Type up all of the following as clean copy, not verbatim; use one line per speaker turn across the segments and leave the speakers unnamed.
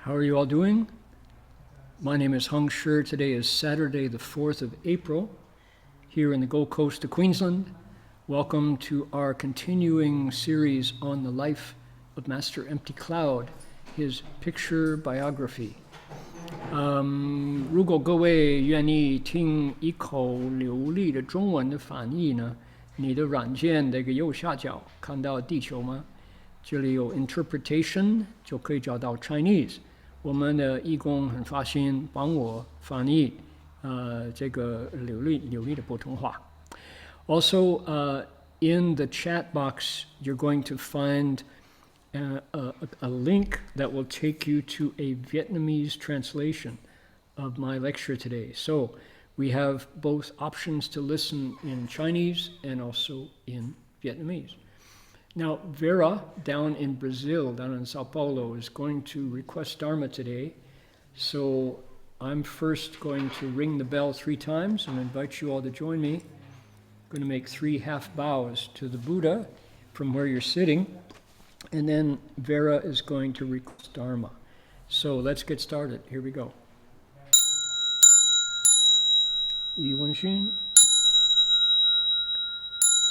How are you all doing? My name is Heng Sure. Today is Saturday, the 4th of April, here in the Gold Coast of Queensland. Welcome to our continuing series on the life of Master 𝗕𝗵𝗃𝗀𝗀, his picture biography. 如果各位愿意听一口流利的中文的翻译呢，你的软件那个右下角看到地球吗？这里有 interpretation 就可以找到 Chinese。我们的义工很发心帮我翻译这个流利的普通话。Also, in the chat box, you're going to find a link that will take you to a Vietnamese translation of my lecture today. So we have both options to listen in Chinese and also in Vietnamese. Now, Vera, down in Brazil, down in Sao Paulo, is going to request Dharma today. So I'm first going to ring the bell 3 times and invite you all to join me. I'm going to make 3 half bows to the Buddha from where you're sitting. And then Vera is going to request Dharma. So let's get started. Here we go. 一问讯，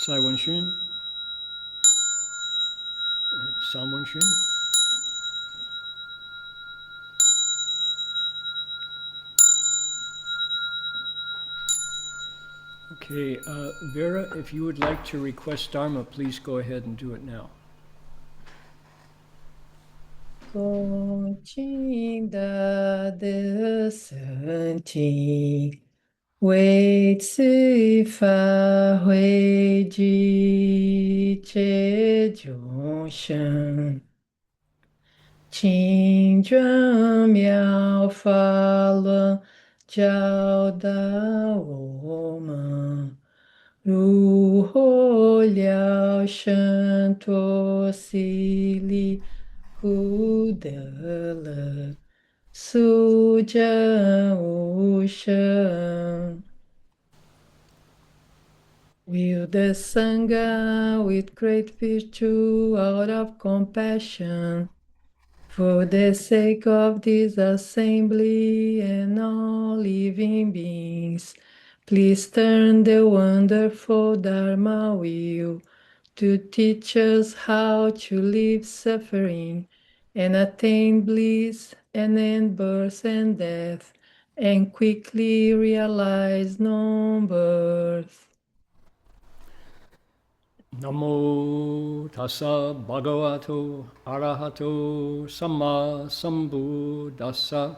再问讯。Someone should. Okay, Vera, if you would like to request Dharma, please go ahead and do it now.
恭敬的身体，为此法会集结众生，请转妙法轮教导我们如何了生脱死离苦得乐，速证无生。Will the Sangha with great virtue out of compassion for the sake of this assembly and all living beings, please turn the wonderful Dharma wheel to teach us how to leave suffering and attain bliss and end birth and death and quickly realize non-birth.
Namo tassa bhagavato arahato samma sambuddhassa.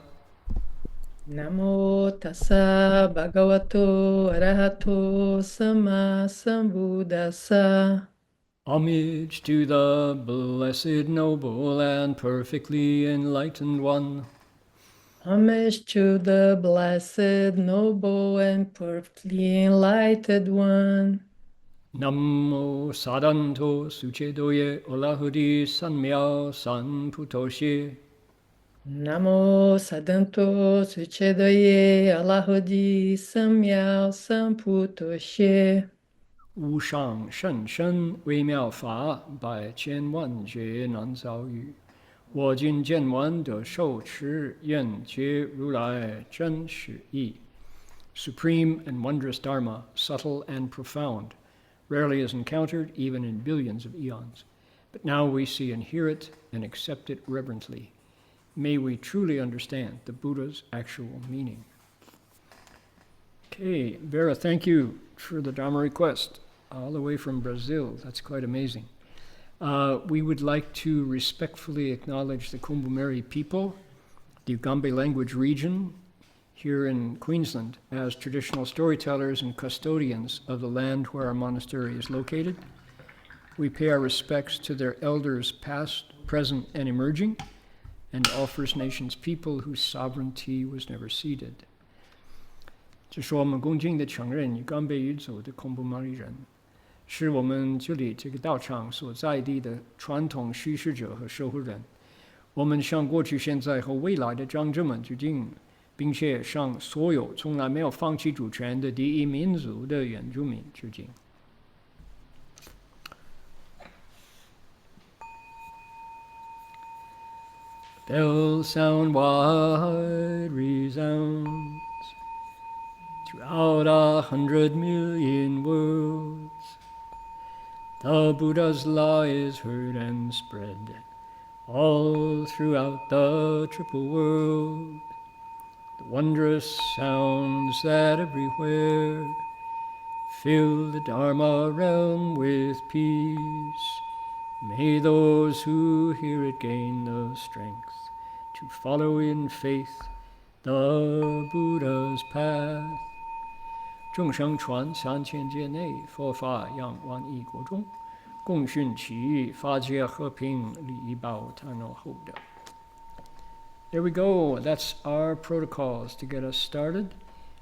Namo tassa bhagavato arahato samma sambuddhassa.
Homage to the blessed, noble, and perfectly enlightened one.
Homage to the blessed, noble, and perfectly enlightened one.
Namo sadanto suchedoye olahudi sanmyao sanputoshi.
Namo sadanto suchedoye alahodi samyao samputoshi.
无上甚深微妙法，百千万劫难遭遇。我今见闻得受持，愿解如来真实义。Supreme and wondrous Dharma, subtle and profound, rarely is encountered even in billions of eons. But now we see and hear it and accept it reverently. May we truly understand the Buddha's actual meaning. Okay, Vera, thank you for the Dharma request. All the way from Brazil. That's quite amazing. We would like to respectfully acknowledge the 𝗕𝗵𝗃𝗵𝗃 people, the Guanben language region here in Queensland, as traditional storytellers and custodians of the land where our monastery is located. We pay our respects to their elders past, present, and emerging, and all First Nations people whose sovereignty was never ceded. 这是我们恭敬地承认与刚被宇宙的𝗕𝗵𝗃𝗃 人，是我们这里这个道场所在地的传统叙事者和守护人。我们向过去、现在和未来的长者们致敬，并且向所有从来没有放弃主权的第一民族的原住民致敬。bell sound wide resounds throughout 100,000,000 worlds. The Buddha's law is heard and spread all throughout the triple world. The wondrous sounds that everywhere fill the Dharma realm with peace. May those who hear it gain the strength to follow in faith the Buddha's path. 众生传3000界内，佛法扬万亿国中，共训其义，法界和平，𝗕𝗵𝗂𝗏𝗧。There we go. That's our protocols to get us started.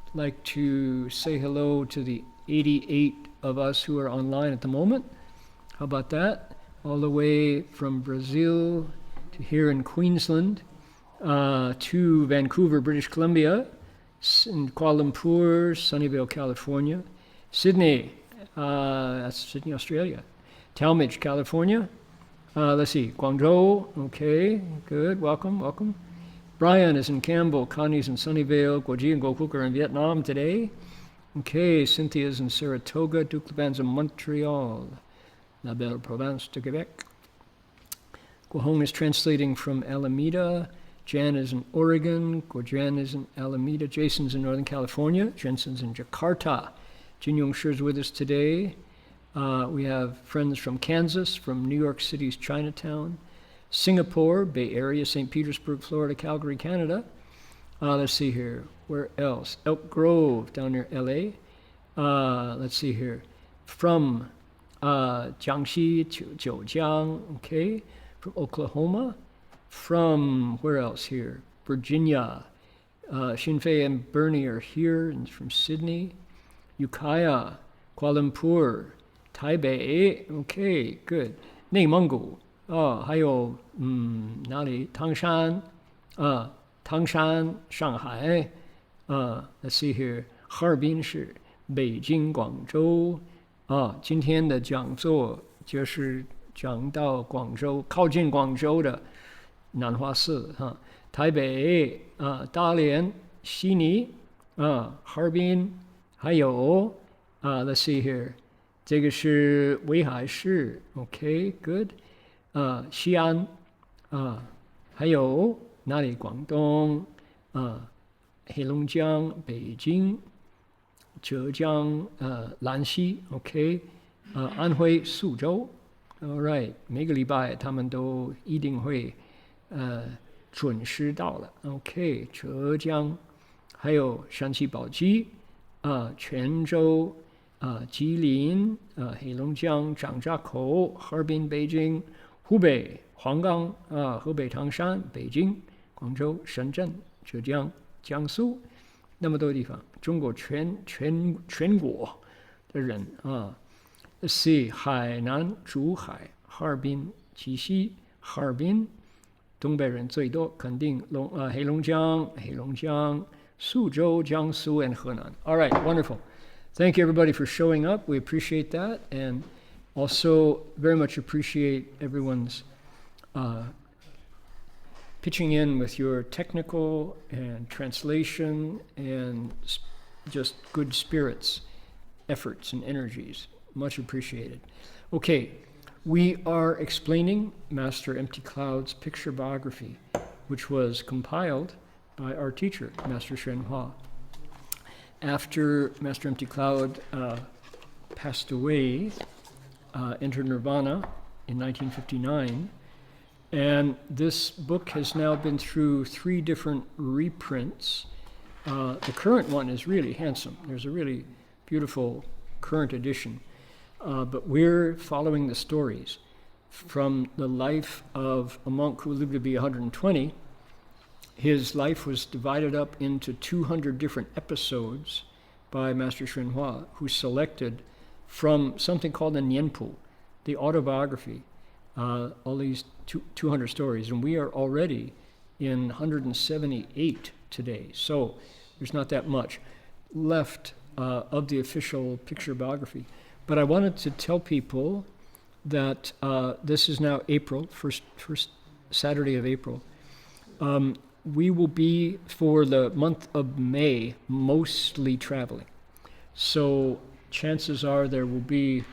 I'd like to say hello to the 88 of us who are online at the moment. How about that? All the way from Brazil to here in Queensland, to Vancouver, British Columbia, in Kuala Lumpur, Sunnyvale, California, Sydney, that's Sydney, Australia, Talmadge, California, let's see, Guangzhou, okay, good, welcome, welcome. Brian is in Campbell, Connie's in Sunnyvale, Guoji and Gokuk are in Vietnam today. Okay, Cynthia's in Saratoga, Duke Leban's in Montreal, La Belle Province de Quebec. Guohong is translating from Alameda. Jan is in Oregon. Guojian is in Alameda. Jason's in Northern California. Jensen's in Jakarta. Jin Yong Shi is with us today. We have friends from Kansas, from New York City's Chinatown, Singapore, Bay Area, St. Petersburg, Florida, Calgary, Canada. Let's see here. Where else? Elk Grove, down near LA. Let's see here. From Jiangxi to Zhejiang, okay. From Oklahoma. From, where else here? Virginia. Xinfei and Bernie are here, and from Sydney. Ukiah, Kuala Lumpur, Taipei, okay, good. 内蒙古，还有哪里？唐山，上海，let's see here， 哈尔滨市，北京、广州，今天的讲座就是讲到广州，靠近广州的南华寺台北大连、悉尼哈尔滨，还有let's see here， 这个是威海市 ，OK good， 西安还有哪里？广东黑龙江、北京、浙江兰溪 ，OK 安徽苏州 ，All right， 每个礼拜他们都一定会准时到了 ，OK 浙江，还有山西宝鸡泉州吉林黑龙江张家口、哈尔滨、北京、湖北黄冈河北唐山、北京、广州、深圳、浙江、江苏，那么多地方，中国全国的人Let's see， 海南、珠海、哈尔滨、鸡西、哈尔滨，东北人最多，肯定黑龙江、苏州、江苏 and 河南。All right, wonderful. Thank you everybody for showing up. We appreciate that, and also very much appreciate everyone's pitching in with your technical and translation and just good spirits, efforts, and energies. Much appreciated. Okay, we are explaining Master Empty Cloud's picture biography, which was compiled by our teacher, Master Hsuan Hua. After Master Empty Cloud passed away, entered nirvana in 1959, and this book has now been through 3 different reprints. The current one is really handsome. There's a really beautiful current edition. But we're following the stories from the life of a monk who lived to be 120. His life was divided up into 200 different episodes by Master Hsuan Hua, who selected from something called the Nianpu, the autobiography, all these 200 stories. And we are already in 178 today. So there's not that much left of the official picture biography. But I wanted to tell people that this is now April, first Saturday of April, We will be, for the month of May, mostly traveling. So chances are there will be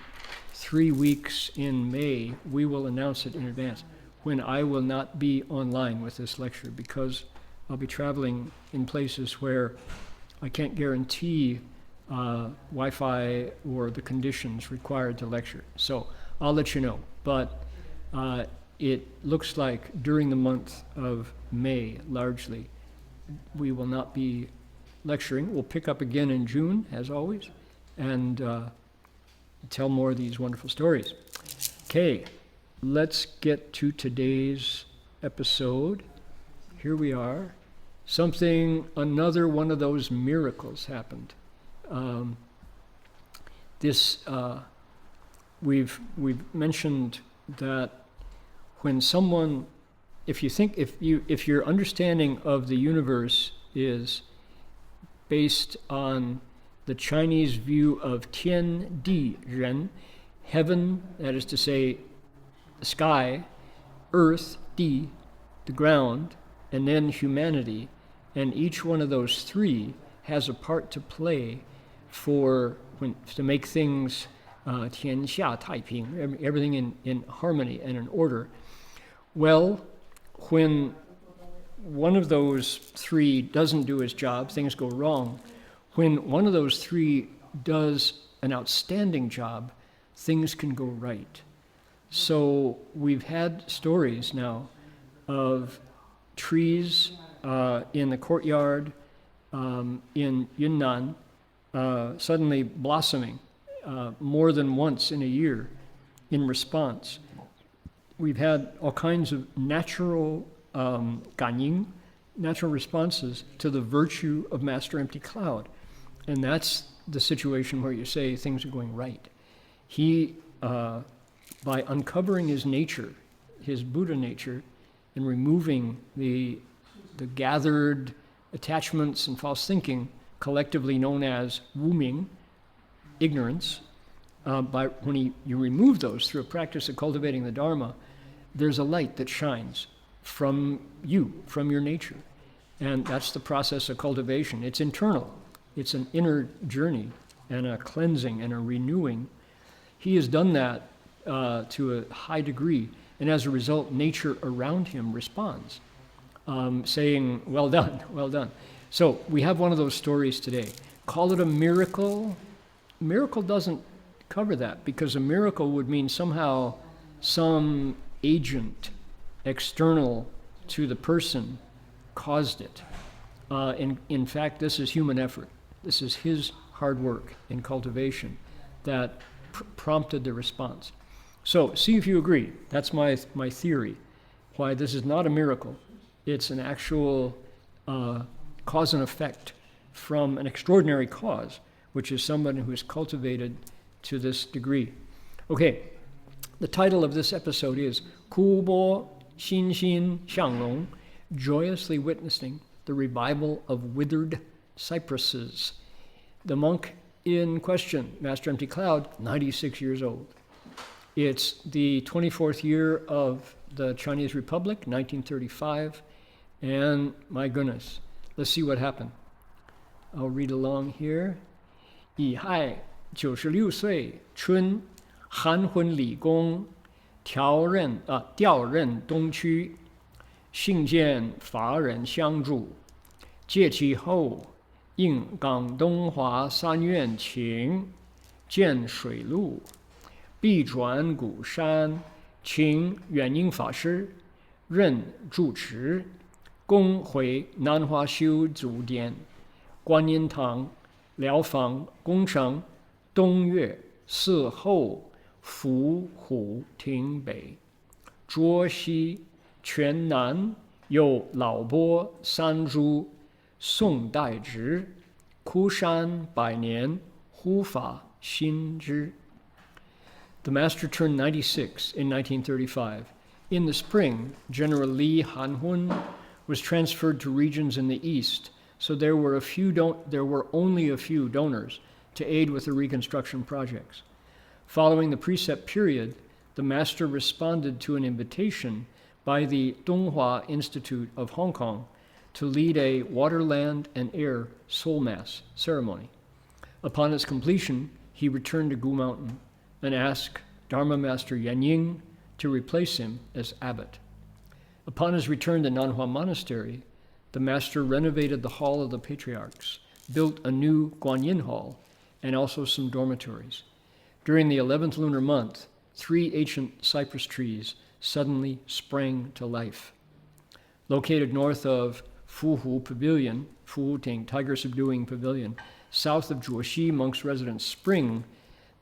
3 weeks in May. We will announce it in advance when I will not be online with this lecture, because I'll be traveling in places where I can't guarantee Wi-Fi or the conditions required to lecture. So I'll let you know. But it looks like during the month of May, largely, we will not be lecturing. We'll pick up again in June, as always, and tell more of these wonderful stories. Okay, let's get to today's episode. Here we are. Another one of those miracles happened. We've mentioned that when someone, if your understanding of the universe is based on the Chinese view of 天地人, heaven, that is to say, the sky, earth, 地, the ground, and then humanity, and each one of those three has a part to play to make things 𝗕𝗵𝗃𝗵𝗃, everything in harmony and in order. Well, when one of those three doesn't do its job, things go wrong. When one of those three does an outstanding job, things can go right. So we've had stories now of trees in the courtyard in Yunnan suddenly blossoming more than once in a year in response. We've had all kinds of natural ganying, natural responses to the virtue of Master Empty Cloud. And that's the situation where you say things are going right. He, by uncovering his nature, his Buddha nature, and removing the gathered attachments and false thinking, collectively known as wuming, ignorance, when you remove those through a practice of cultivating the Dharma, there's a light that shines from you, from your nature. And that's the process of cultivation. It's internal. It's an inner journey and a cleansing and a renewing. He has done that to a high degree, and as a result, nature around him responds, saying, well done, well done. So we have one of those stories today. Call it a miracle. Miracle doesn't cover that, because a miracle would mean somehow some agent external to the person caused it. In fact, this is human effort. This is his hard work in cultivation that prompted the response. So see if you agree. That's my theory, why this is not a miracle. It's an actual cause and effect from an extraordinary cause, which is somebody who is cultivated to this degree. Okay, the title of this episode is 𝗪𝗡𝗫心心向荣, Joyously Witnessing the Revival of Withered Cypresses. The monk in question, Master Empty Cloud, 96 years old. It's the 24th year of the Chinese Republic, 1935, and my goodness, let's see what happened. I'll read along here. 𝗕𝗵𝗃𝗀𝗀 岁春韩昏理公调任东区幸见法人相助借其后应港东华三院请见水路必转鼓山请远英法师任住持公回南华修祖典观音堂疗坊工程东岳寺后𝗕𝗵𝗵𝗿涿西全南有老波三株宋代植枯山百年护法心之 The master turned 96 in 1935. In the spring, General Li Hanhun was transferred to regions in the east, so there were only a few donors to aid with the reconstruction projects. Following the precept period, the master responded to an invitation by the Donghua Institute of Hong Kong to lead a water, land, and air soul mass ceremony. Upon its completion, he returned to Gu Mountain and asked Dharma Master Yan Ying to replace him as abbot. Upon his return to Nanhua Monastery, the master renovated the Hall of the Patriarchs, built a new Guanyin Hall, and also some dormitories. During the 11th lunar month, 3 ancient cypress trees suddenly sprang to life. Located north of 𝗕𝗵𝗵𝗂𝗶𝗶𝗍𝗂, 𝗕𝗵𝗃, tiger subduing pavilion, south of Joyously, monk's residence spring,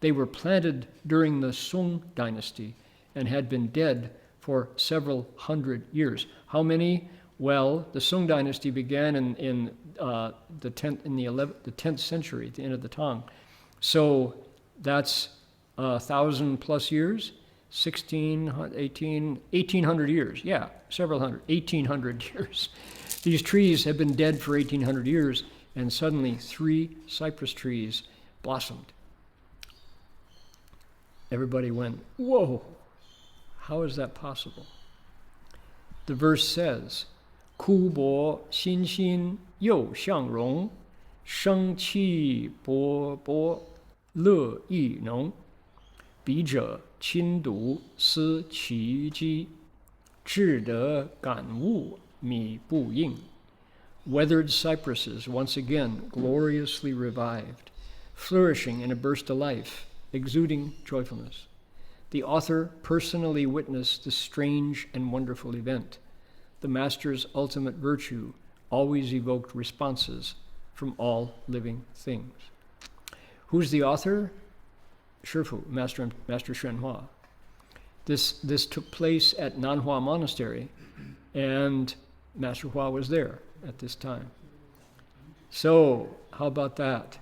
they were planted during the Song Dynasty and had been dead for several hundred years. How many? Well, the Song Dynasty began in the 10th century, at the end of the Tang. So that's 1,000 plus years, 1,800 years. Yeah, several hundred, 1,800 years. These trees have been dead for 1,800 years, and suddenly 3 cypress trees blossomed. Everybody went, whoa, how is that possible? The verse says, 𝗕𝗵𝗁𝗂𝗀𝗀𝗀 𝗕𝗪𝗫𝗁𝗀𝗀𝗀 𝗕𝗫𝗁𝗫𝗫𝗁𝗫𝗫𝗁 𝗕𝗫𝗫𝗁𝗁𝗫𝗁𝗁. Weathered cypresses once again gloriously revived, flourishing in a burst of life, exuding joyfulness. The author personally witnessed this strange and wonderful event. The master's ultimate virtue always evoked responses from all living things. Who's the author? Shifu, Master Xuanhua. This took place at Nanhua Monastery, and Master Hua was there at this time. So, how about that?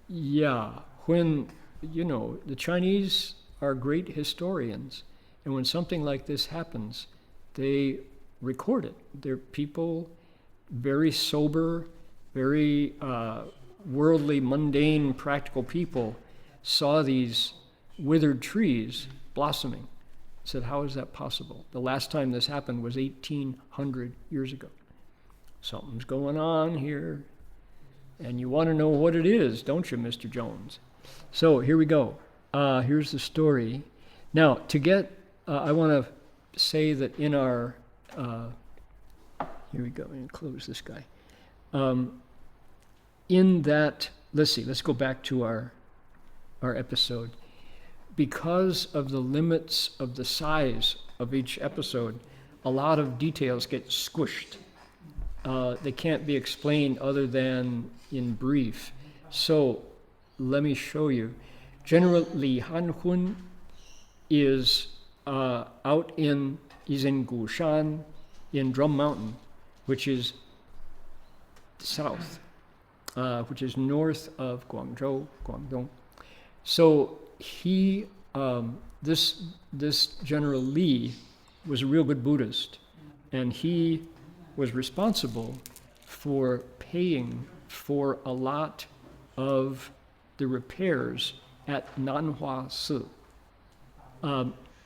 Yeah, when, the Chinese are great historians, and when something like this happens, they record it. They're people, very sober, very worldly, mundane, practical people, saw these withered trees blossoming. Said, how is that possible? The last time this happened was 1,800 years ago. Something's going on here, and you want to know what it is, don't you, Mr. Jones? So here we go. Here's the story. Now, I want to say that in our, here we go, I'm going to close this guy. In that, let's go back to our episode. Because of the limits of the size of each episode, a lot of details get squished. They can't be explained other than in brief. So let me show you. General Li Hanhun is in Gushan in Drum Mountain, which is south, which is north of Guangzhou, Guangdong. So he, this General Li was a real good Buddhist, and he was responsible for paying for a lot of the repairs at Nanhua Si.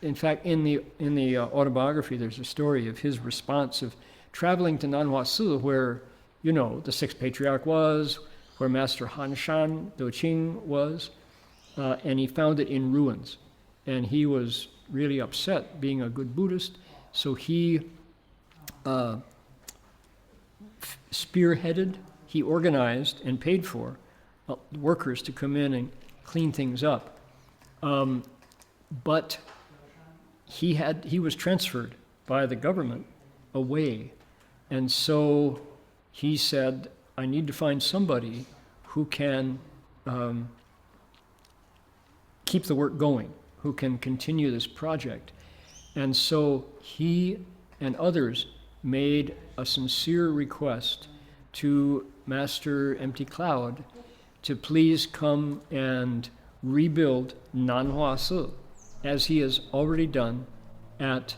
In fact, in the autobiography, there's a story of his response of traveling to Nanhua Si, where, the Sixth Patriarch was, where Master Han Shan Doqing was, and he found it in ruins. And he was really upset, being a good Buddhist, so he spearheaded, he organized and paid for workers to come in and clean things up. But he was transferred by the government away. And so he said, I need to find somebody who can keep the work going, who can continue this project. And so he and others made a sincere request to Master 𝗕𝗪𝗪𝗀 to please come and rebuild Nanhua Si, as he has already done at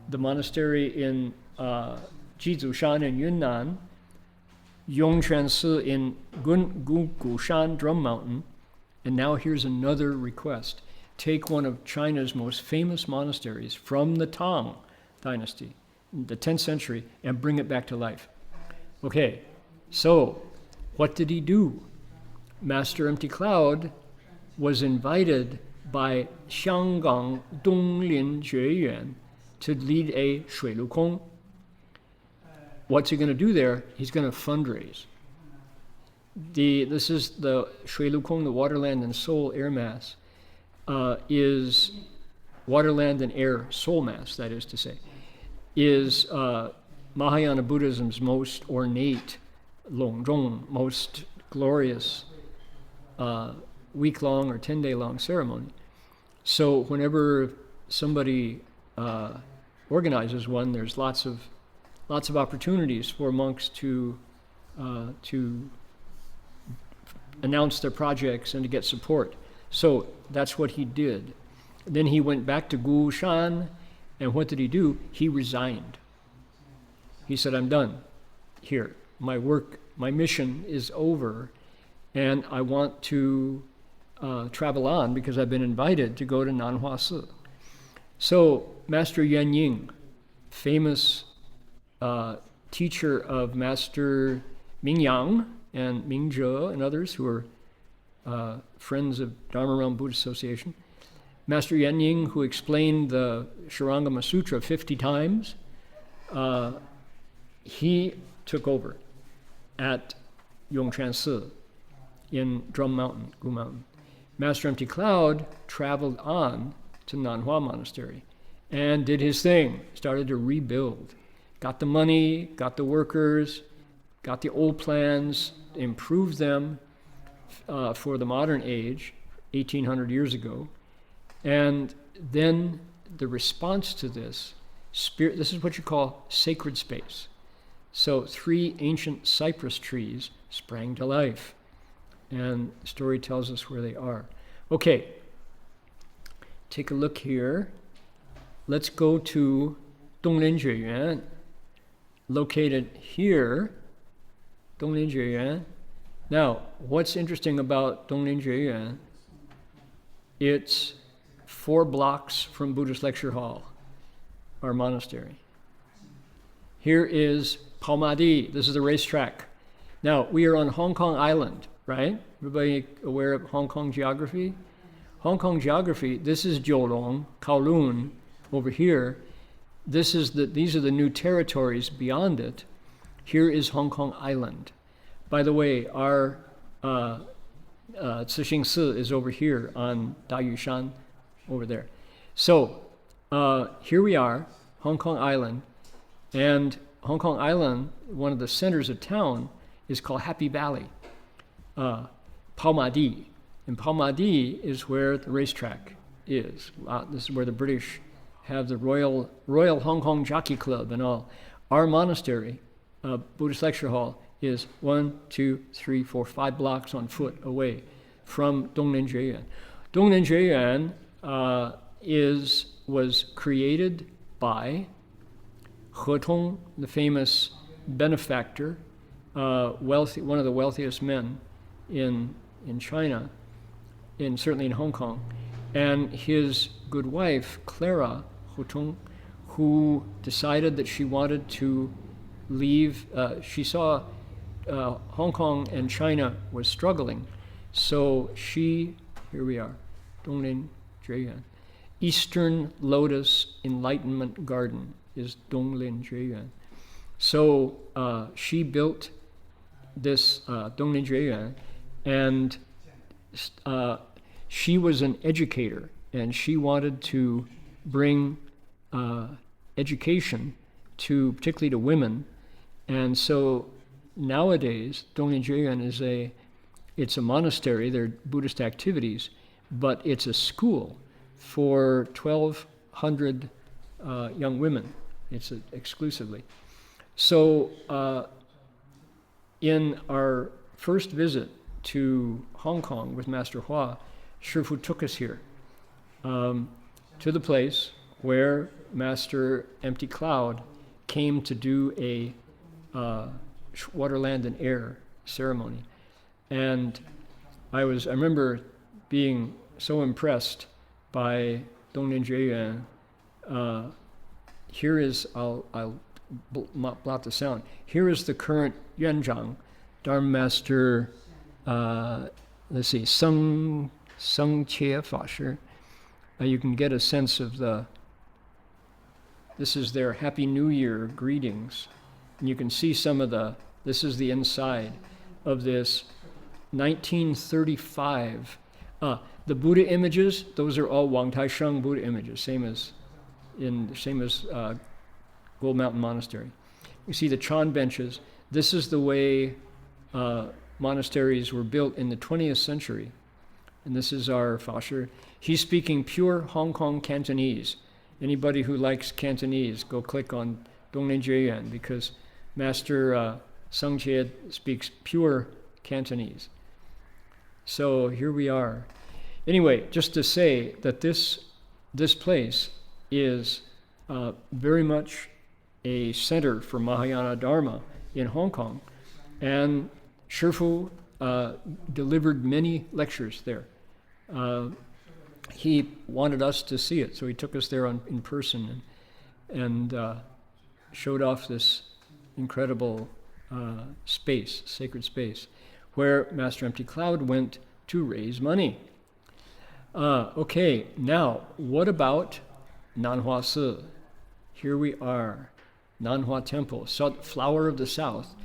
the monastery in Jizushan in Yunnan, Yongquan Si in Gushan Drum Mountain, and now here's another request. Take one of China's most famous monasteries from the Tang, Dynasty, the 10th century, and bring it back to life. Okay, so what did he do? Master Empty Cloud was invited by Xianggang Donglin Jueyuan to lead a 水陆空. What's he going to do there? He's going to fundraise. This is the 水陆空, the Water, Land, and Soul Air Mass, is Water, Land, and Air Soul Mass, that is to say, is Mahayana Buddhism's most ornate, longjong, most glorious week-long or 10-day-long ceremony. So whenever somebody organizes one, there's lots of opportunities for monks to announce their projects and to get support. So that's what he did. Then he went back to Gushan, and what did he do? He resigned. He said, I'm done here. My work, my mission is over, and I want to travel on because I've been invited to go to Nanhua Si. So Master Yuan Ying, famous teacher of Master Mingyang and Mingzhe and others who are friends of Dharma Realm Buddhist Association, Master Yuan Ying, who explained the Shurangama Sutra 50 times, he took over at Yongchuan Si in Drum Mountain, Gu Mountain. Master Empty Cloud traveled on to Nanhua Monastery and did his thing, started to rebuild. Got the money, got the workers, got the old plans, improved them for the modern age, 1800 years ago. And then the response to this, this is what you call sacred space. So 3 ancient cypress trees sprang to life. And the story tells us where they are. Okay, take a look here. Let's go to Donglin Jueyuan, located here, Donglin Jueyuan. Now, what's interesting about Donglin Jueyuan? It's 4 blocks from Buddhist Lecture Hall, our monastery. Here is 𝗕𝗵𝗂𝗿𝗶. This is the racetrack. Now, we are on Hong Kong Island, right? Everybody aware of Hong Kong geography? Hong Kong geography, this is Jiulong, Kowloon, over here. These are the new territories beyond it. Here is Hong Kong Island. By the way, our Cixing Si is over here on Dayushan, over there. So here we are, Hong Kong Island, and Hong Kong Island, one of the centers of town, is called Happy Valley, 𝗕𝗵𝗂𝗿. And 𝗕𝗵𝗂𝗿 is where the racetrack is. This is where the British have the Royal Hong Kong Jockey Club and all. Our monastery, Buddhist Lecture Hall, is 1, 2, 3, 4, 5 blocks on foot away from Donglin Jueyuan. Donglin Jueyuan was created by 𝗤通, the famous benefactor, one of the wealthiest men in China, certainly in Hong Kong, and his good wife, Clara 𝗤通, who decided that she wanted to leave. She saw Hong Kong and China was struggling, so here we are, Donglin Jueyuan. Eastern Lotus Enlightenment Garden is Donglin Jueyuan. So she built this Donglin Jueyuan, and she was an educator, and she wanted to bring education particularly to women. And so nowadays, Donglin Jueyuan it's a monastery. There are Buddhist activities, but it's a school for 1,200 young women. It's exclusively. So in our first visit to Hong Kong with Master Hua, Shifu took us here to the place where Master Empty Cloud came to do a water, land, and air ceremony. And I remember being so impressed by Donglin Jueyuan here is, I'll blot the sound. Here is the current Yuanzhang, Dharma Master, let's see, 𝗕𝗫𝗪𝗪𝗪. You can get a sense of this is their Happy New Year greetings. And you can see some of this is the inside of this 1935. The Buddha images, those are all 𝗦𝗽𝗄𝗃 Buddha images, same as Gold Mountain Monastery. You see the Chan benches. This is the way monasteries were built in the 20th century. And this is our Fasher. He's speaking pure Hong Kong Cantonese. Anybody who likes Cantonese, go click on Donglin Jueyuan, because Master Sung Chie speaks pure Cantonese. So here we are. Anyway, just to say that this place is very much a center for Mahayana Dharma in Hong Kong. And Shifu delivered many lectures there. He wanted us to see it, so he took us there in person and showed off this incredible space, sacred space, where Master Empty Cloud went to raise money. Okay, now, what about Nanhua Si? Here we are, Nanhua Temple, flower of the south.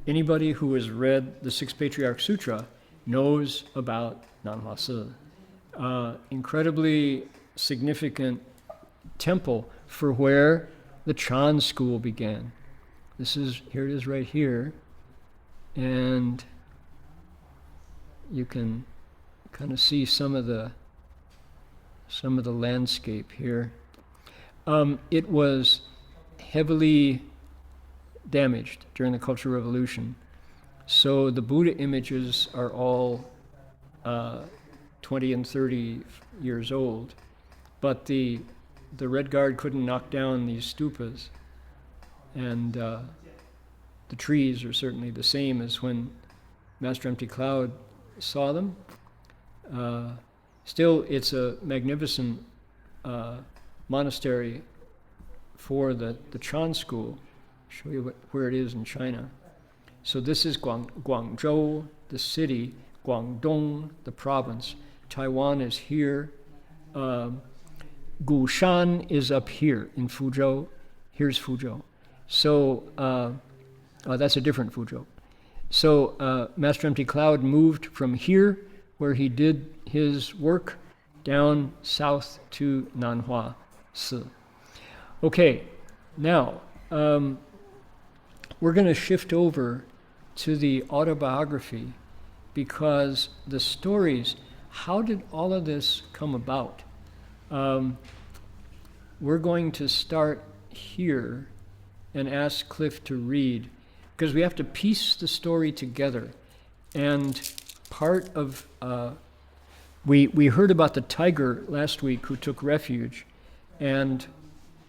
Anybody who has read the Sixth Patriarch Sutra knows about Nanhua Si. Incredibly significant temple for where the Chan school began. Here it is right here, and you can kind of see some of the landscape here. It was heavily damaged during the Cultural Revolution, so the Buddha images are all 20 and 30 years old, but the Red Guard couldn't knock down these stupas, and the trees are certainly the same as when Master Empty Cloud saw them. Still, it's a magnificent monastery for the Chan school. I'll show you where it is in China. So this is Guangzhou, the city, Guangdong, the province. Taiwan is here. Gushan is up here in Fuzhou. Here's Fuzhou. So that's a different Fuzhou. So Master Empty Cloud moved from here, where he did his work, down south to Nanhua Si. Okay, now we're going to shift over to the autobiography, because the stories, how did all of this come about? We're going to start here and ask Cliff to read, because we have to piece the story together. And part of, we heard about the tiger last week who took refuge, and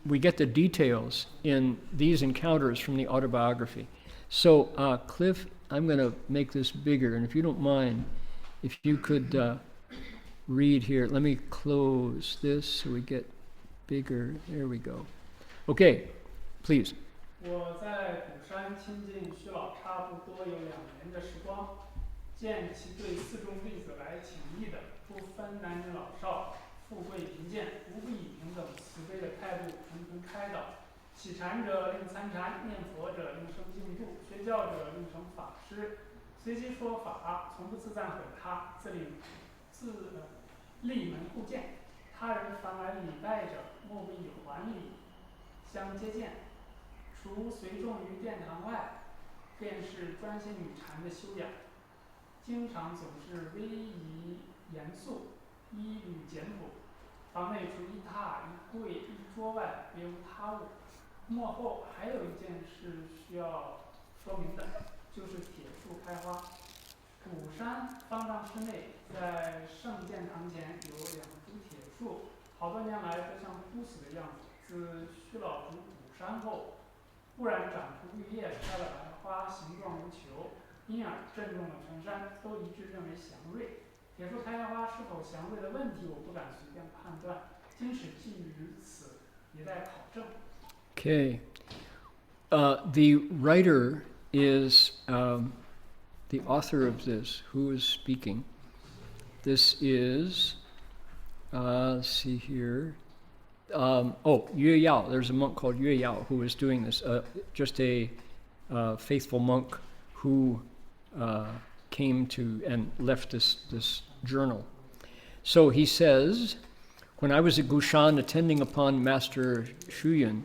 we get the details in these encounters from the autobiography. So Cliff, I'm going to make this bigger, and if you don't mind, if you could read here. Let me close this so we get bigger. There we go. Okay, please.
我在鼓山亲近虚老差不多有2年的时光，见其对四众弟子来请益的，不分男女老少、富贵贫贱，无不以平等慈悲的态度纷纷开导。起禅者令参禅，念佛者令生净土，学教者令成法师，随机说法，从不自赞毁他，立门护鉴。他人凡来礼拜者，莫不以还礼相接见。除随众于殿堂外，便是专心与禅的修养。经常总是威仪严肃，衣履简朴。房内除一榻一柜一桌外，别无他物。幕后还有一件事需要说明的，就是铁树开花。鼓山方丈室内，在圣殿堂前有2株铁树，好多年来都像枯死的样子。自虚老竹鼓山后，忽然长出绿叶，开了白花，形状如球，因而震动了全山，都一致认为祥瑞。铁树开花是否祥瑞的问题，我不敢随便判断，今始既于此，也待考证。
Okay. The writer is the author of this. Who is speaking? This is, let's see here. Yueyao. There's a monk called Yueyao who is doing this. Just a faithful monk who came to and left this journal. So he says, when I was at Gushan attending upon Master Shuyan,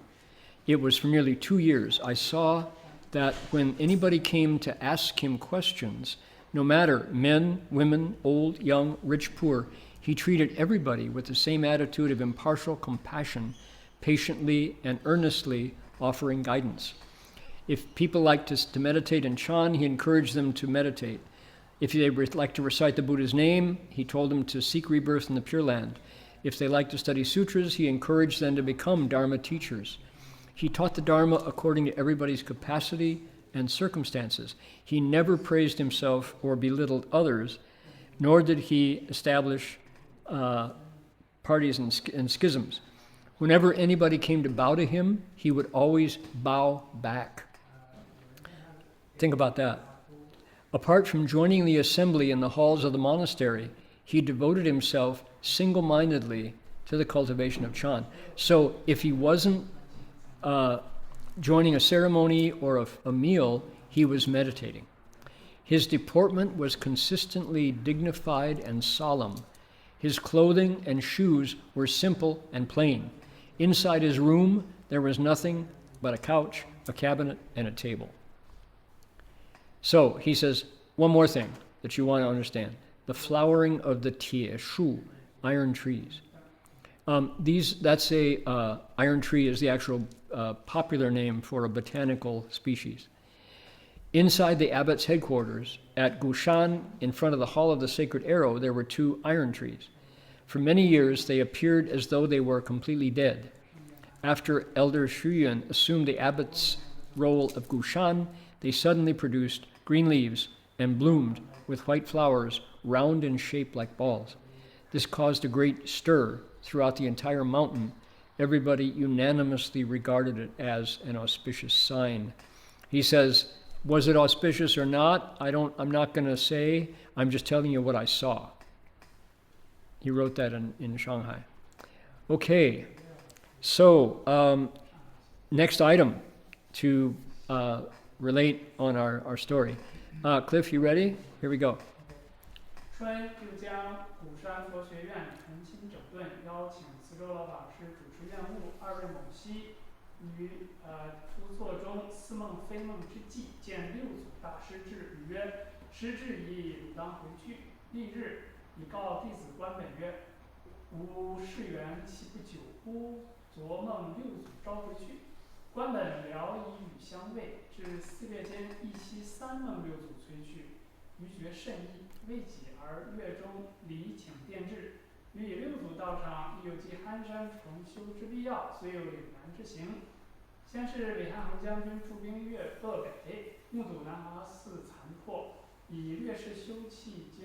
it was for nearly 2 years. I saw that when anybody came to ask him questions, no matter men, women, old, young, rich, poor, he treated everybody with the same attitude of impartial compassion, patiently and earnestly offering guidance. If people liked to meditate in Chan, he encouraged them to meditate. If they would like to recite the Buddha's name, he told them to seek rebirth in the Pure Land. If they liked to study sutras, he encouraged them to become Dharma teachers. He taught the Dharma according to everybody's capacity and circumstances. He never praised himself or belittled others, nor did he establish parties and schisms. Whenever anybody came to bow to him, he would always bow back. Think about that. Apart from joining the assembly in the halls of the monastery, he devoted himself single-mindedly to the cultivation of Chan. So if he wasn't joining a ceremony or a meal, he was meditating. His deportment was consistently dignified and solemn. His clothing and shoes were simple and plain. Inside his room, there was nothing but a couch, a cabinet, and a table. So he says, one more thing that you want to understand. The flowering of the 𝗕𝗫, iron trees. Iron tree is the actual popular name for a botanical species. Inside the abbot's headquarters at Gushan, in front of the Hall of the Sacred Arrow, there were 2 iron trees. For many years, they appeared as though they were completely dead. After Elder Shuyan assumed the abbot's role of Gushan, they suddenly produced green leaves and bloomed with white flowers, round and shaped like balls. This caused a great stir throughout the entire mountain. Everybody unanimously regarded it as an auspicious sign. He says, was it auspicious or not? I'm not going to say. I'm just telling you what I saw. He wrote that in Shanghai. Okay, so next item to relate on our story. Cliff, you ready? Here we go.
春又将鼓山佛学院重新整顿，邀请慈州老法师主持院务，二位某西于出错中似梦非梦之际，见六祖大师至，语曰：“师至矣，汝当回去。”翌日，以告弟子官本曰：“吾世缘其不久乎？昨梦六祖召回去。”官本聊以语相慰，至4月间，一夕3梦六祖催去，余觉甚异，未几而月中礼请殿至，予以六祖道场，亦有记憨山重修之必要，虽有岭南之行。先是李汉衡将军驻兵𝗕𝗵𝗿𝗶𝗍，目睹南华寺残破，以略士𝗕𝗫𝗁经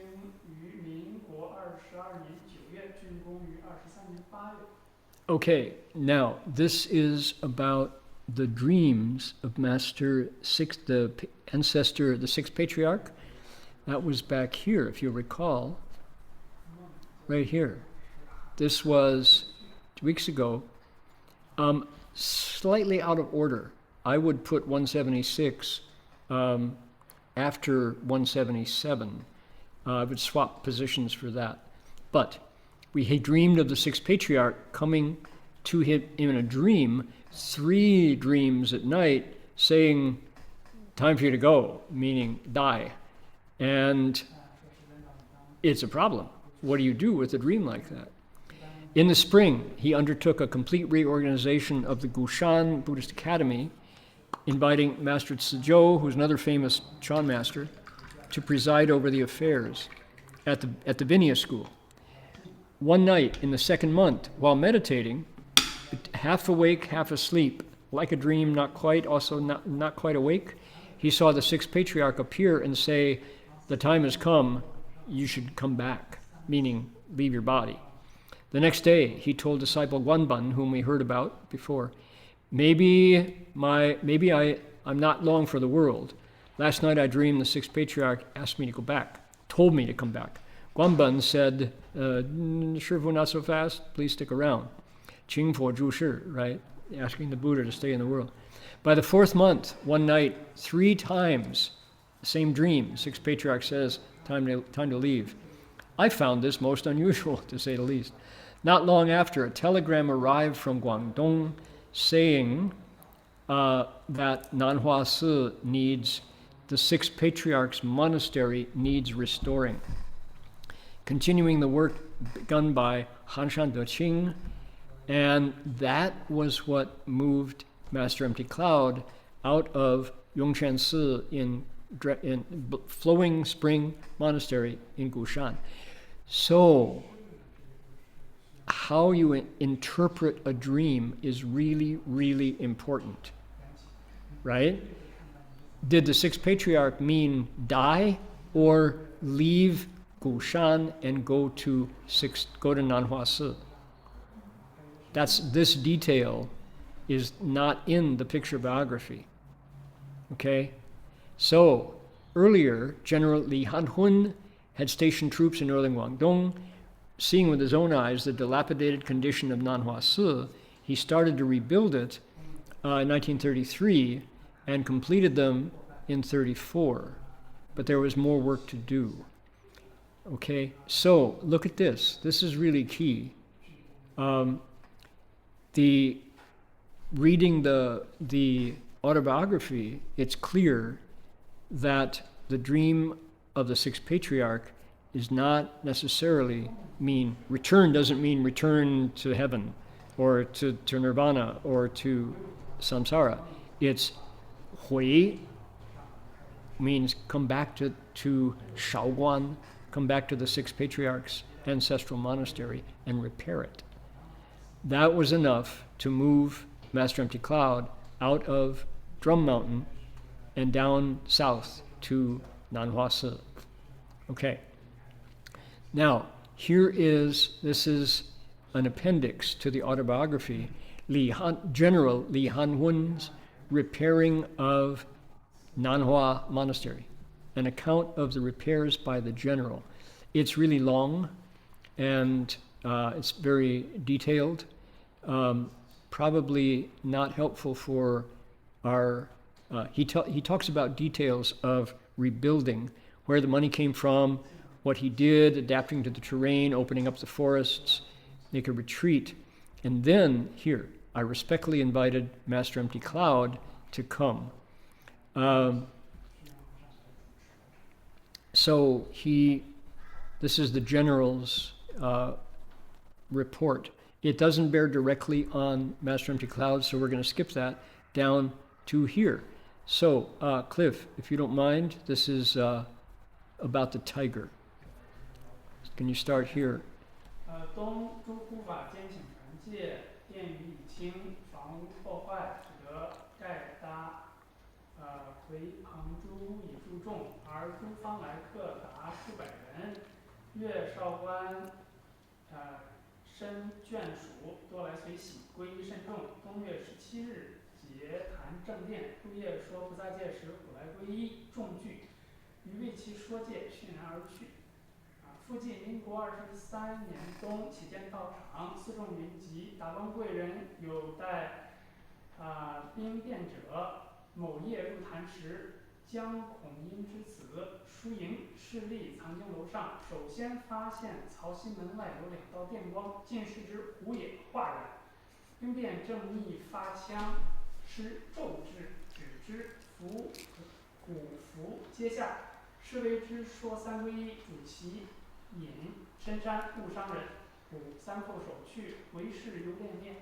于民国22年9月，竣工于23年8月。
Okay, now this is about the dreams of Master Sixth, the ancestor, the Sixth Patriarch. That was back here, if you recall, right here. This was 2 weeks ago. Slightly out of order. I would put 176 after 177. I would swap positions for that. But he dreamed of the Sixth Patriarch coming to him in a dream, 3 dreams at night, saying, time for you to go, meaning die. And it's a problem. What do you do with a dream like that? In the spring, he undertook a complete reorganization of the Gushan Buddhist Academy, inviting Master Tsz'o, who's another famous Chan master, to preside over the affairs at the Vinaya school. One night in the 2nd month, while meditating, half awake, half asleep, like a dream, not quite, also not quite awake, he saw the Sixth Patriarch appear and say, "The time has come, you should come back," meaning leave your body. The next day, he told disciple Guanben, whom we heard about before, maybe I'm not long for the world. Last night I dreamed the Sixth Patriarch asked me to go back, told me to come back. Guanben said, 师父 not so fast, please stick around. 𝗕𝗹𝗄𝗀𝗀𝗀, right? Asking the Buddha to stay in the world. By the fourth month, one night, 3 times, same dream, Sixth Patriarch says, time to leave. I found this most unusual, to say the least. Not long after, a telegram arrived from Guangdong saying that Nanhua needs, the Sixth Patriarch's monastery needs restoring. Continuing the work begun by Hanshan Deqing, and that was what moved Master 𝗕𝗃𝗧 out of Yongquan in Flowing Spring Monastery in Gushan. So, how you interpret a dream is really, really important, right? Did the Sixth Patriarch mean die or leave Gushan and go to Nanhua? This detail is not in the picture biography. Okay? So, earlier, General Li Hanhun had stationed troops in northern Guangdong. Seeing with his own eyes the dilapidated condition of Nanhua, he started to rebuild it in 1933 and completed them in 34. But there was more work to do. Okay? So, look at this. This is really key. Reading the autobiography, it's clear that the dream of the Sixth Patriarch is not necessarily mean return, doesn't mean return to heaven or to nirvana or to samsara. It's hui means come back to Shaoguan, come back to the Sixth Patriarch's ancestral monastery and repair it. That was enough to move Master 𝗕𝗃𝗧 out of Drum Mountain and down south to Nanhua. Okay. Now, this is an appendix to the autobiography, General Li Hanhun's repairing of Nanhua Monastery, an account of the repairs by the general. It's really long and it's very detailed. Probably not helpful for our, he talks about details of rebuilding, where the money came from, what he did, adapting to the terrain, opening up the forests, make a retreat. And then here, I respectfully invited Master 𝗕𝗃𝗧 to come. So this is the general's report. It doesn't bear directly on Master 𝗕𝗃𝗧, so we're going to skip that down to here. So, Cliff, if you don't mind, this is about the tiger. Can you start here?
东诸护法兼请传戒，殿宇以清，房屋破坏，𝗕𝗃𝗧，喨旁诸以注重，而诸方来客达数百人。月少官，身眷属，多来随喜，皈依甚重。冬月17日，结坛正殿，入夜说菩萨戒时，古来皈依，众聚，于为其说戒，泫然而去。复记民国23年冬，起见道场，四众云集，达官贵人有待兵变者。某夜入坛时，将孔殷之子疏迎势力藏经楼上，首先发现曹溪门外有2道电光，尽视之，虎也，化然。兵变正逆发枪，施咒制，止之，鼓服阶下，是为之说三皈依，主其引深山，勿伤人。古3叩首去，为是犹恋念。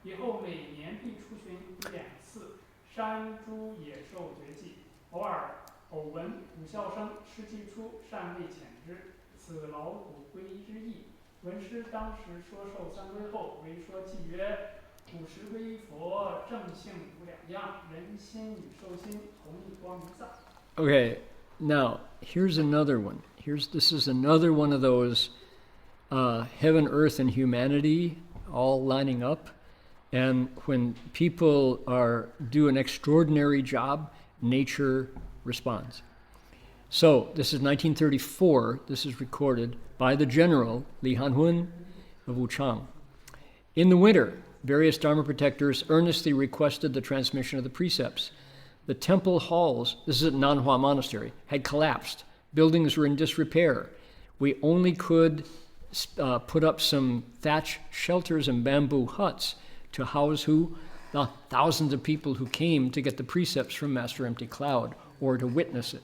以后每年必出巡1-2次，山诸野兽绝迹，偶尔偶闻鼓啸声，师既出，善未遣之，此劳苦皈依之意。闻师当时说受三皈后，为说偈曰：古时皈依佛，正性无2样，人心与兽心同一光明藏。
Okay, now here's another one. This is another one of those heaven, earth, and humanity all lining up. And when people do an extraordinary job, nature responds. So this is 1934. This is recorded by the general, Li Hanhun of Wuchang. In the winter, various Dharma protectors earnestly requested the transmission of the precepts. The temple halls, this is at Nanhua Monastery, had collapsed. Buildings were in disrepair. We only could put up some thatch shelters and bamboo huts to house who? The thousands of people who came to get the precepts from Master 𝗕𝗪𝗀𝗪 or to witness it.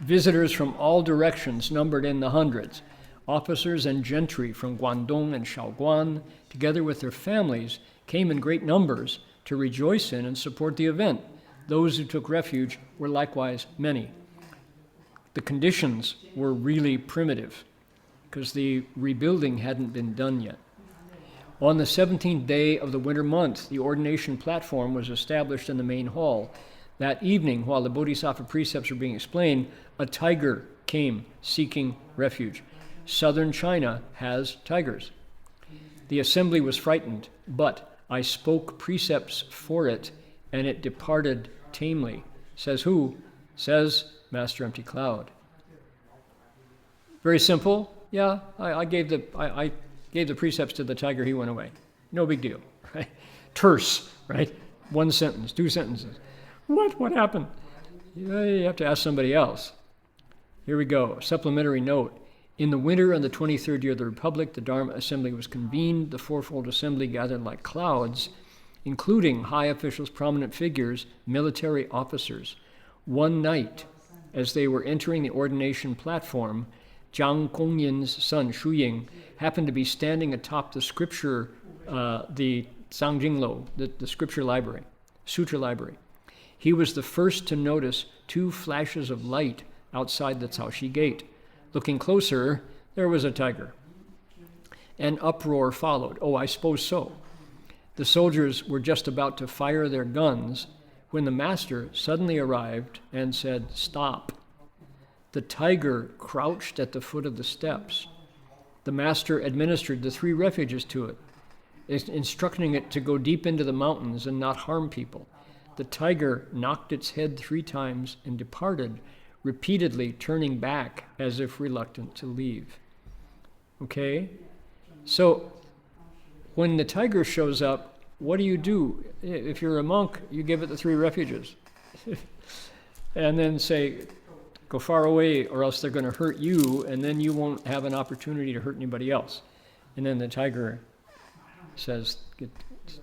Visitors from all directions numbered in the hundreds. Officers and gentry from Guangdong and Shaoguan, together with their families, came in great numbers to rejoice in and support the event. Those who took refuge were likewise many. The conditions were really primitive because the rebuilding hadn't been done yet. On the 17th day of the winter month, the ordination platform was established in the main hall. That evening, while the Bodhisattva precepts were being explained, a tiger came seeking refuge. Southern China has tigers. The assembly was frightened, but I spoke precepts for it, and it departed tamely. Says who? Says Master 𝗕𝗪𝗀𝗪𝗀. Very simple. Yeah, I gave the precepts to the tiger, he went away. No big deal, right? Terse, right? One sentence, two sentences. What happened? You have to ask somebody else. Here we go. Supplementary note. In the winter on the 23rd year of the Republic, the Dharma Assembly was convened. The Fourfold Assembly gathered like clouds, including high officials, prominent figures, military officers. One night, as they were entering the ordination platform, Jiang Gongyin's son, Shu Ying, happened to be standing atop the scripture, the Sangjinglo, the scripture library, sutra library. He was the first to notice two flashes of light outside the 𝗕𝗨ci gate. Looking closer, there was a tiger. An uproar followed. Oh, I suppose so. The soldiers were just about to fire their guns when the master suddenly arrived and said, "Stop." The tiger crouched at the foot of the steps. The master administered the 3 refuges to it, instructing it to go deep into the mountains and not harm people. The tiger knocked its head 3 times and departed, repeatedly turning back as if reluctant to leave. Okay? So, when the tiger shows up, what do? If you're a monk, you give it the 3 refuges. And then say, go far away or else they're going to hurt you, and then you won't have an opportunity to hurt anybody else. And then the tiger says,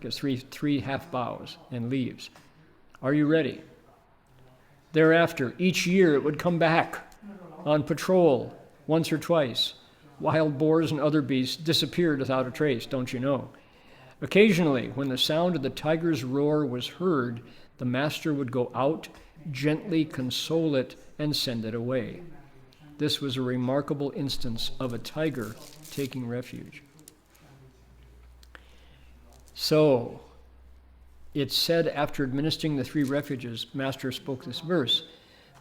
gets three half bows and leaves. Are you ready? Thereafter, each year it would come back on patrol once or twice. Wild boars and other beasts disappeared without a trace, don't you know? Occasionally, when the sound of the tiger's roar was heard, the master would go out, gently console it, and send it away. This was a remarkable instance of a tiger taking refuge. So, it's said after administering the 3 refuges, Master spoke this verse.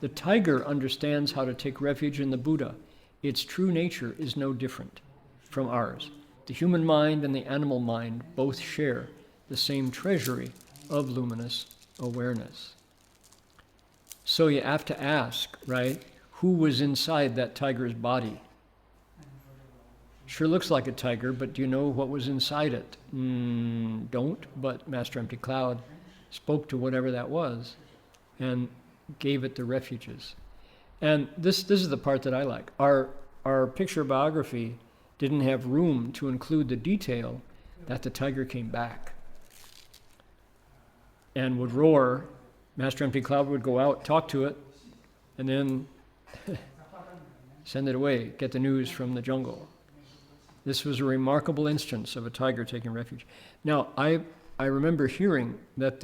The tiger understands how to take refuge in the Buddha. Its true nature is no different from ours. The human mind and the animal mind both share the same treasury of luminous awareness. So you have to ask, right, who was inside that tiger's body? Sure looks like a tiger, but do you know what was inside it? Don't, but Master 𝗕𝗪𝗀𝗪𝗀 spoke to whatever that was and gave it the refuges. And this is the part that I like. Our picture biography didn't have room to include the detail that the tiger came back and would roar. Master 𝗕𝗪𝗀𝗪𝗀 would go out, talk to it, and then send it away, get the news from the jungle. This was a remarkable instance of a tiger taking refuge. Now, I remember hearing that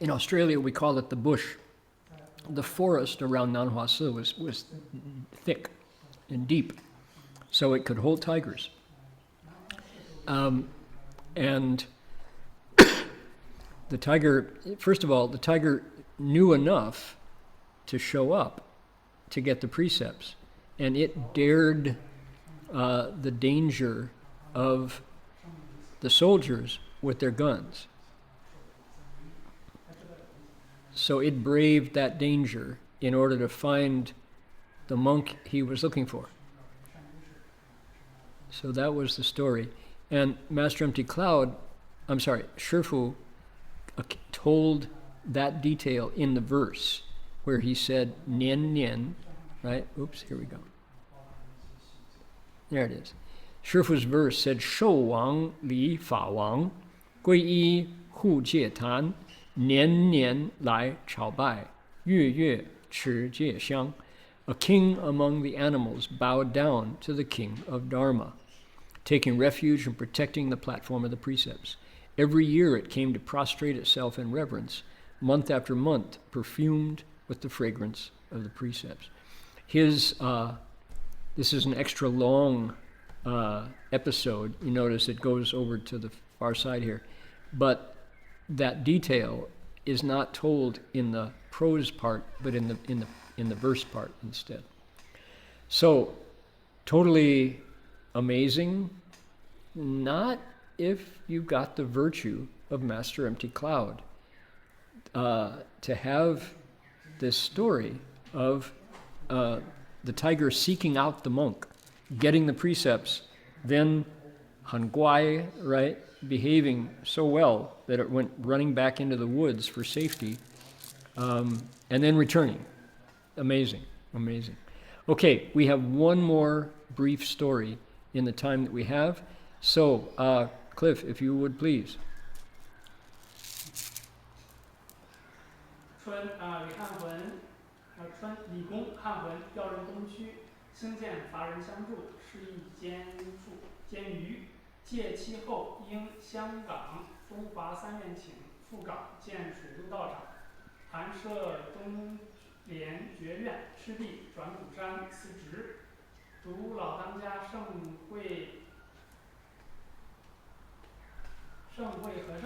in Australia we call it the bush. The forest around Nanhua Si was thick and deep, so it could hold tigers. And the tiger, first of all, the tiger knew enough to show up to get the precepts, and it dared the danger of the soldiers with their guns. So it braved that danger in order to find the monk he was looking for. So that was the story. And Master 𝗕𝗪𝗀𝗃, Shifu told that detail in the verse where he said, Nian Nian, right? Oops, here we go. There it is. Shifu's verse said, 受王礼法王，皈依护戒坛，年年来朝拜，月月持戒香. A king among the animals bowed down to the king of Dharma, taking refuge and protecting the platform of the precepts. Every year it came to prostrate itself in reverence, month after month, perfumed with the fragrance of the precepts. This is an extra long episode. You notice it goes over to the far side here. But that detail is not told in the prose part, but in the verse part instead. So, totally amazing, not if you've got the virtue of Master 𝗕𝗪𝗀𝗃, to have this story of the tiger seeking out the monk, getting the precepts, then Han Guai, right, behaving so well that it went running back into the woods for safety, and then returning. Amazing, amazing. Okay, we have one more brief story in the time that we have. So, Cliff, if you would please.
李公汉魂调任东区，兴建乏人相助，施以监狱。借期后，应香港中华三院请赴港建水陆道场，函设东联学院，师弟转鼓山辞职，独老当家盛会和尚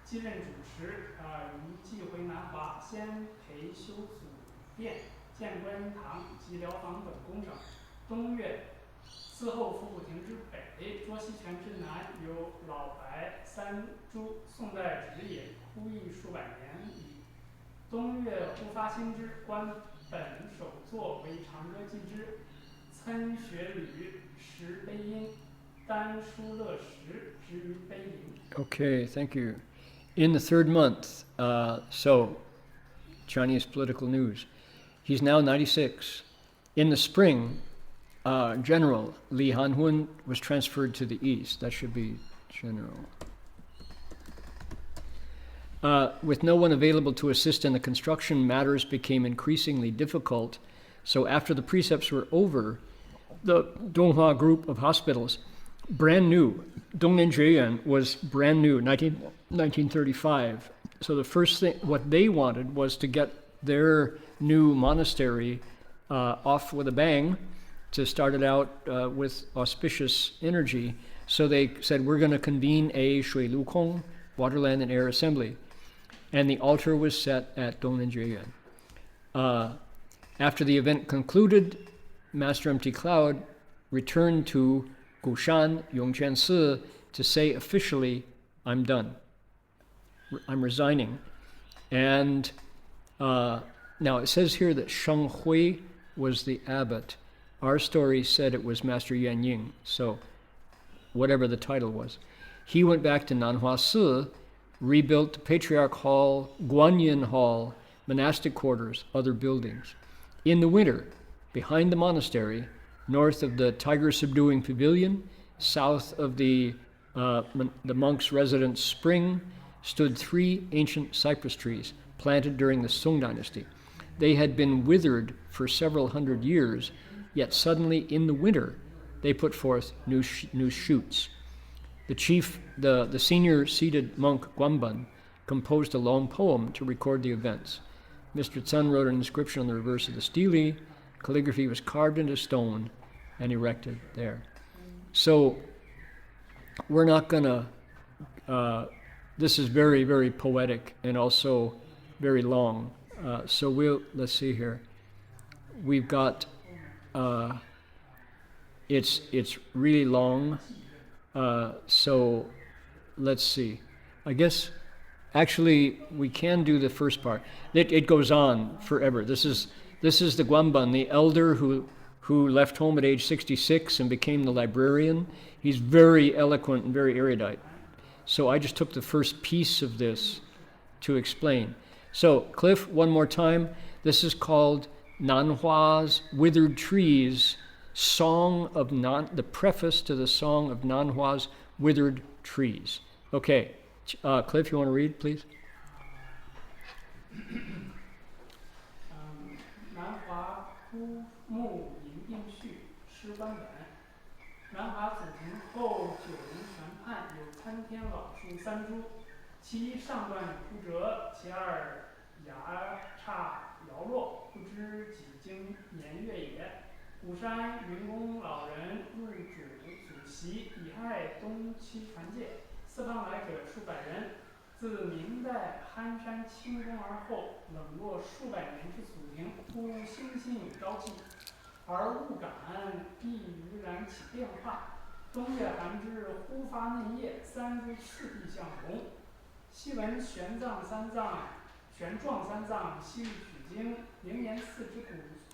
继任主持，于寄回南华，先培修祖殿、建观音堂及疗房等工程。冬月，嗣后府古亭之北，卓溪泉之南，有老白三株，宋代植也，枯亦数百年矣。冬月忽发新枝，观本首作为长歌记之，𝗪学履石碑音，丹书乐石植于碑林。
Okay, thank you. In the third month, so Chinese political news. He's now 96. In the spring, General Li Hanhun was transferred to the east. That should be general. With no one available to assist in the construction, matters became increasingly difficult. So after the precepts were over, the Donghua group of hospitals, brand new, Donglin Jueyuan was brand new, 1935. So the first thing, what they wanted was to get their new monastery off with a bang, to start it out with auspicious energy. So they said, we're going to convene a 𝗕澇 Waterland and Air Assembly. And the altar was set at Donglin Jueyuan. After the event concluded, Master 𝗕𝗪𝗀𝗃𝗪𝗀 returned to Gushan Yongquan to say officially, I'm done. I'm resigning. And now it says here that 𝗕𝗪𝗽 was the abbot. Our story said it was Master Yuan Ying, so whatever the title was. He went back to Nanhua, rebuilt the Patriarch Hall, Guanben Hall, monastic quarters, other buildings. In the winter, behind the monastery, north of the tiger subduing pavilion, south of the monks' residence spring, stood 3 ancient cypress trees planted during the Song Dynasty. They had been withered for several hundred years, yet suddenly in the winter they put forth new shoots. The senior seated monk Guanben composed a long poem to record the events. Mr. Tsun wrote an inscription on the reverse of the stele. Calligraphy was carved into stone and erected there. So we're not going to, this is very, very poetic and also very long. So let's see here. We've got, it's really long. So let's see. I guess actually we can do the first part. It goes on forever. This is the Guanben, the elder who left home at age 66 and became the librarian. He's very eloquent and very erudite. So I just took the first piece of this to explain. So Cliff, one more time. This is called Nanhua's Withered Trees, the preface to the song of Nanhua's Withered Trees. Okay, Cliff, you want to read, please?
南华枯木银并序，诗观本。南华祖庭后9人全判，有参天老树3株，其一上段枯折，其二𝗕杸旨，不知几经年月也。古山云公老人入主祖席，𝗦𝗽𝗿𝗀𝗀四方来者数百人。自明代憨山清宫而后，冷落数百年之祖庭，忽兴心有朝气，而物感必于然起变化。冬月寒枝，忽发嫩叶，3株次第向荣。昔闻玄壮三藏，昔日取经，灵岩寺之古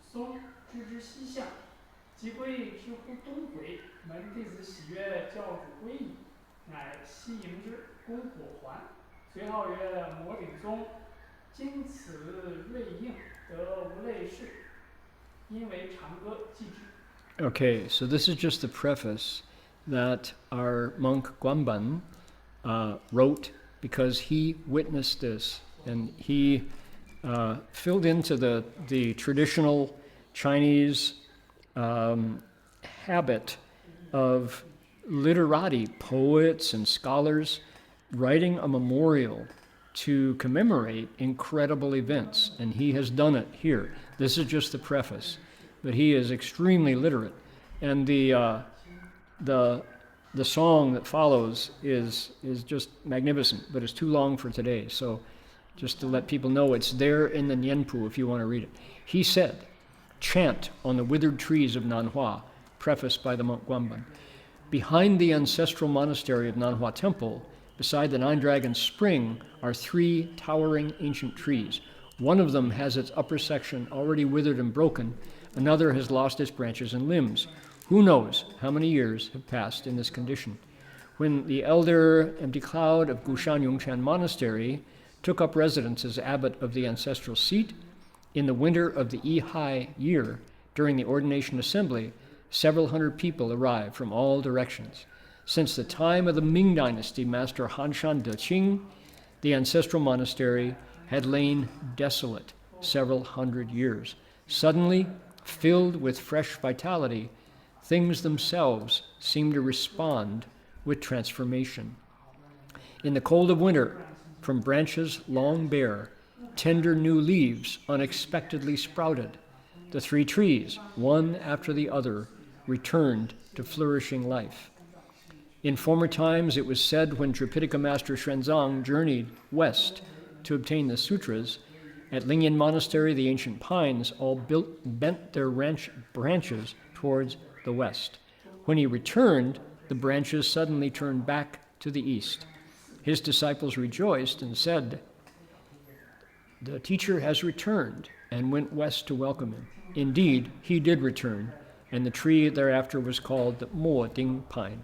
松，知之西向。即归之乎东回，门弟子喜曰：“教主归矣。”乃西迎之，供火还。随号曰𝗦𝗲𝗿𝗀𝗀，今此瑞应，得无类事，因为长歌记之。
Okay, so this is just the preface that our monk Guanben wrote because he witnessed this, and he filled into the traditional Chinese habit of literati, poets and scholars, writing a memorial to commemorate incredible events, and he has done it here. This is just the preface, but he is extremely literate, and the song that follows is just magnificent, but it's too long for today. So, just to let people know, it's there in the Nianpu if you want to read it. He said, "Chant on the withered trees of Nanhua," prefaced by the monk Guanben. Behind the ancestral monastery of Nanhua Temple, beside the Nine Dragons Spring, are 3 towering ancient trees. One of them has its upper section already withered and broken. Another has lost its branches and limbs. Who knows how many years have passed in this condition? When the elder 𝗕𝗪𝗪𝗏 of Gushan Yongchan Monastery took up residence as abbot of the ancestral seat, in the winter of the 𝗕𝗫 year, during the ordination assembly, several hundred people arrived from all directions. Since the time of the Ming Dynasty master Hanshan Deqing, the ancestral monastery had lain desolate several hundred years. Suddenly, filled with fresh vitality, things themselves seemed to respond with transformation. In the cold of winter, from branches long bare, tender new leaves unexpectedly sprouted. The 3 trees, one after the other, returned to flourishing life. In former times, it was said when Tripitaka Master Xuanzang journeyed west to obtain the sutras, at Lingyan Monastery the ancient pines all bent their branches towards the west. When he returned, the branches suddenly turned back to the east. His disciples rejoiced and said, "The teacher has returned," and went west to welcome him. Indeed, he did return, and the tree thereafter was called the 𝗦𝗲𝗿𝗀𝗃.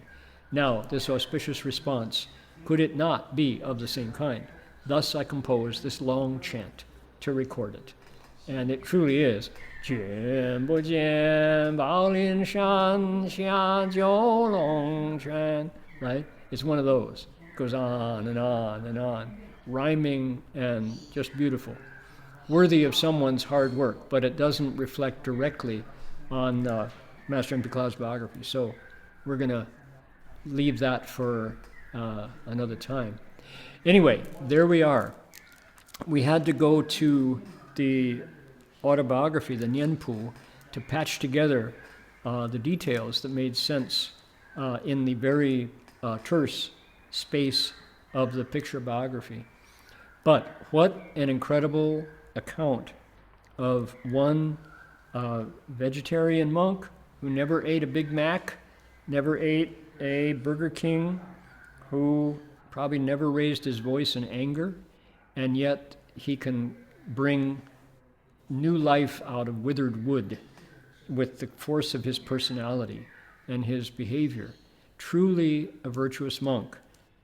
Now, this auspicious response, could it not be of the same kind? Thus I composed this long chant to record it. And it truly is. 君不见宝林山下九龙泉. Right? It's one of those. It goes on and on and on, rhyming and just beautiful. Worthy of someone's hard work, but it doesn't reflect directly on Master 𝗕𝗪𝗪𝗏's biography. So we're going to leave that for another time. Anyway, there we are. We had to go to the autobiography, the Nianpu, to patch together the details that made sense in the very terse space of the picture biography. But what an incredible account of one vegetarian monk who never ate a Big Mac, never ate a Burger King who probably never raised his voice in anger, and yet he can bring new life out of withered wood with the force of his personality and his behavior. Truly a virtuous monk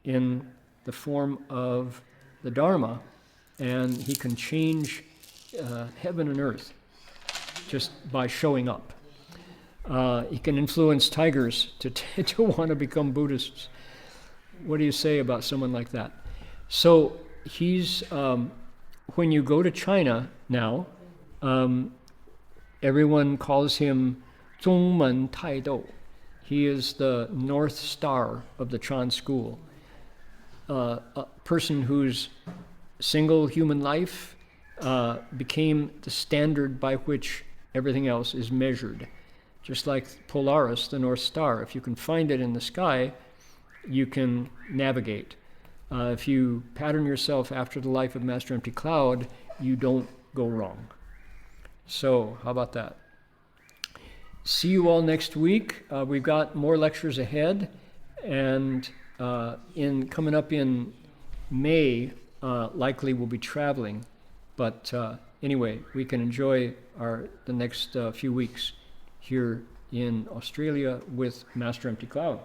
in the form of the Dharma, and he can change heaven and earth just by showing up. He can influence tigers to want to become Buddhists. What do you say about someone like that? So he's, when you go to China now, everyone calls him 𝗕𝗵𝗽𝗍𝗏. He is the North Star of the Chan school. A person whose single human life became the standard by which everything else is measured. Just like Polaris, the North Star. If you can find it in the sky, you can navigate. If you pattern yourself after the life of Master Empty Cloud, you don't go wrong. So, how about that? See you all next week. We've got more lectures ahead, and coming up in May, likely we'll be traveling. But anyway, we can enjoy the next few weeks here in Australia with Master Empty Cloud.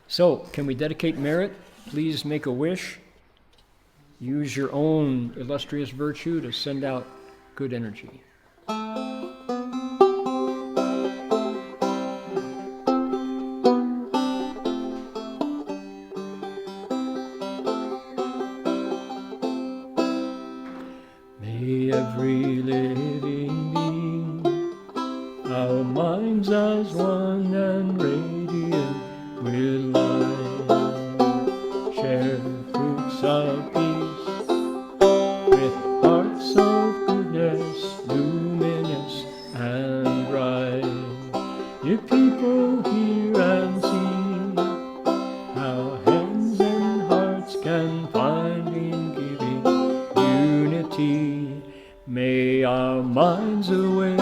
So, can we dedicate merit? Please make a wish. Use your own illustrious virtue to send out good energy. May every living being, our minds as one and radiant with light, share fruits of peace, with hearts of goodness, luminous and bright. If people hear and see how hands and hearts can find in giving unity, may our minds awake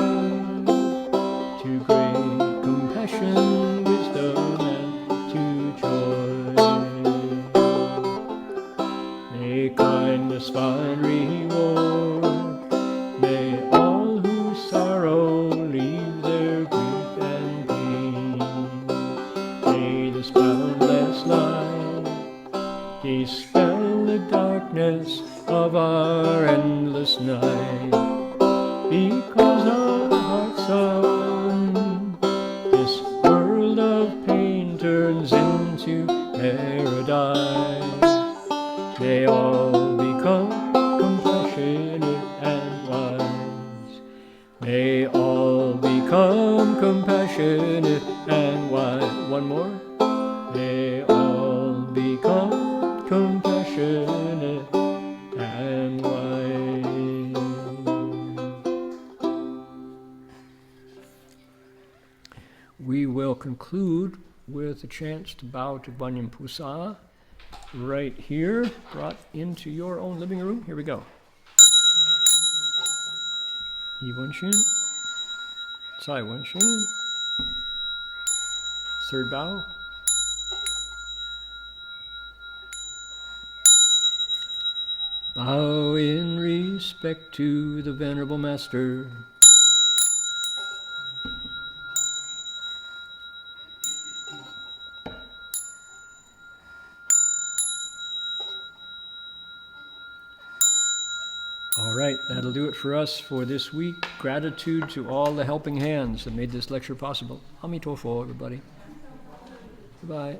to great compassion, wisdom, and to joy. May kindness find reward. May all who sorrow leave their grief and pain. May this boundless light dispel the darkness of our endless night. Because our hearts are one, this world of pain turns into paradise. May all become compassionate and wise. May all become compassionate and wise. One more. May all become compassionate and wise. We will conclude with a chance to bow to Guanyin Pusa right here, brought into your own living room. Here we go. Yi Wen Xun, Tsai Wen Xun. Third bow. Bow in respect to the Venerable Master. All right, that'll do it for us for this week. Gratitude to all the helping hands that made this lecture possible. 𝗕𝗏𝗄𝗏𝗧, everybody. Goodbye.